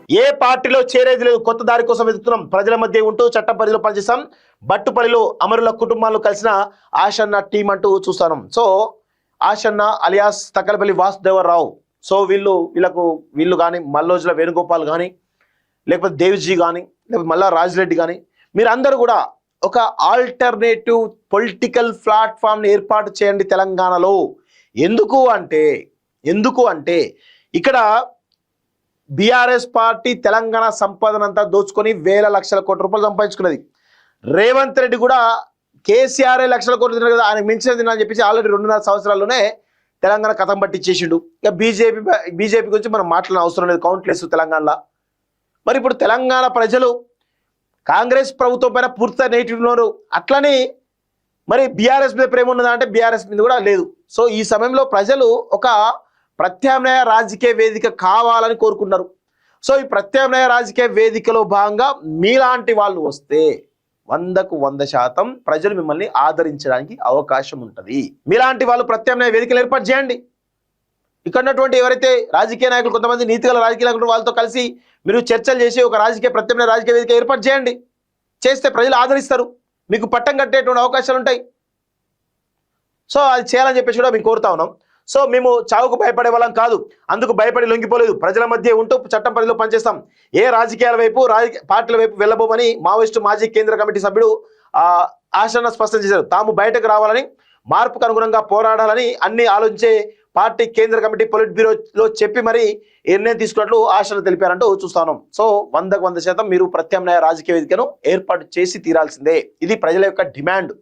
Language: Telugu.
ఏ పార్టీలో చేరేది లేదు, కొత్త దారి కోసం వెతుకుతున్నాం, ప్రజల మధ్య ఉంటూ చట్టం పరిధిలో పనిచేస్తాం, బట్టుపల్లిలో అమరుల కుటుంబాలను కలిసిన ఆశన్న టీం అంటూ చూస్తాను. So Ashanna alias Takkalapalli Vasudeva Rao, so వీళ్ళు కానీ మల్లోజుల వేణుగోపాల్ కానీ లేకపోతే దేవ్జీ కానీ లేకపోతే మల్లా రాజిరెడ్డి కానీ మీరందరూ కూడా ఒక ఆల్టర్నేటివ్ పొలిటికల్ ప్లాట్ఫామ్ని ఏర్పాటు చేయండి తెలంగాణలో. ఎందుకు అంటే ఇక్కడ బీఆర్ఎస్ పార్టీ తెలంగాణ సంపదనంతా దోచుకొని వేల లక్షల కోట్ల రూపాయలు సంపాదించుకున్నది. రేవంత్ రెడ్డి కూడా కేసీఆర్ లక్షల కోట్లు తిన్నారు కదా, ఆయన మించినది అని చెప్పేసి ఆల్రెడీ 2.5 సంవత్సరాల్లోనే తెలంగాణ కథం పట్టించేసిండు. ఇక బీజేపీ గురించి మనం మాట్లాడిన అవసరం లేదు, కౌంట్లెస్ తెలంగాణలో. మరి ఇప్పుడు తెలంగాణ ప్రజలు కాంగ్రెస్ ప్రభుత్వం పైన పూర్తిగా నెగిటివ్ ఉన్నారు, అట్లని మరి బీఆర్ఎస్ మీద ప్రేమ ఉన్నదా అంటే బీఆర్ఎస్ మీద కూడా లేదు. సో ఈ సమయంలో ప్రజలు ఒక ప్రత్యామ్నాయ రాజకీయ వేదిక కావాలని కోరుకున్నారు. సో ఈ ప్రత్యామ్నాయ రాజకీయ వేదికలో భాగంగా మీలాంటి వాళ్ళు వస్తే 100కు 100% ప్రజలు మిమ్మల్ని ఆదరించడానికి అవకాశం ఉంటుంది. మీలాంటి వాళ్ళు ప్రత్యామ్నాయ వేదికలు ఏర్పాటు చేయండి. ఇక్కడ ఉన్నటువంటి ఎవరైతే రాజకీయ నాయకులు, కొంతమంది నీతిగల రాజకీయ నాయకులు, వాళ్ళతో కలిసి మీరు చర్చలు చేసి ఒక ప్రత్యామ్నాయ రాజకీయ వేదిక ఏర్పాటు చేయండి. చేస్తే ప్రజలు ఆదరిస్తారు, మీకు పట్టం కట్టేటువంటి అవకాశాలు ఉంటాయి. సో అది చేయాలని చెప్పేసి కూడా మేము కోరుతా ఉన్నాం. సో మేము చావుకు భయపడే వాళ్ళం కాదు, అందుకు భయపడి లొంగిపోలేదు, ప్రజల మధ్య ఉంటూ చట్టం పరిధిలో పనిచేస్తాం, ఏ రాజకీయాల వైపు పార్టీల వైపు వెళ్ళబోమని మావోయిస్టు మాజీ కేంద్ర కమిటీ సభ్యుడు ఆశన్న స్పష్టం చేశారు. తాము బయటకు రావాలని, మార్పుకు అనుగుణంగా పోరాడాలని అన్ని ఆలోచించే పార్టీ కేంద్ర కమిటీ పొలిట్ బ్యూరోలో చెప్పి మరి నిర్ణయం తీసుకున్నట్లు ఆశలు తెలిపారంటూ చూస్తాను. సో 100కు 100% మీరు ప్రత్యామ్నాయ రాజకీయ వేదికను ఏర్పాటు చేసి తీరాల్సిందే, ఇది ప్రజల యొక్క డిమాండ్.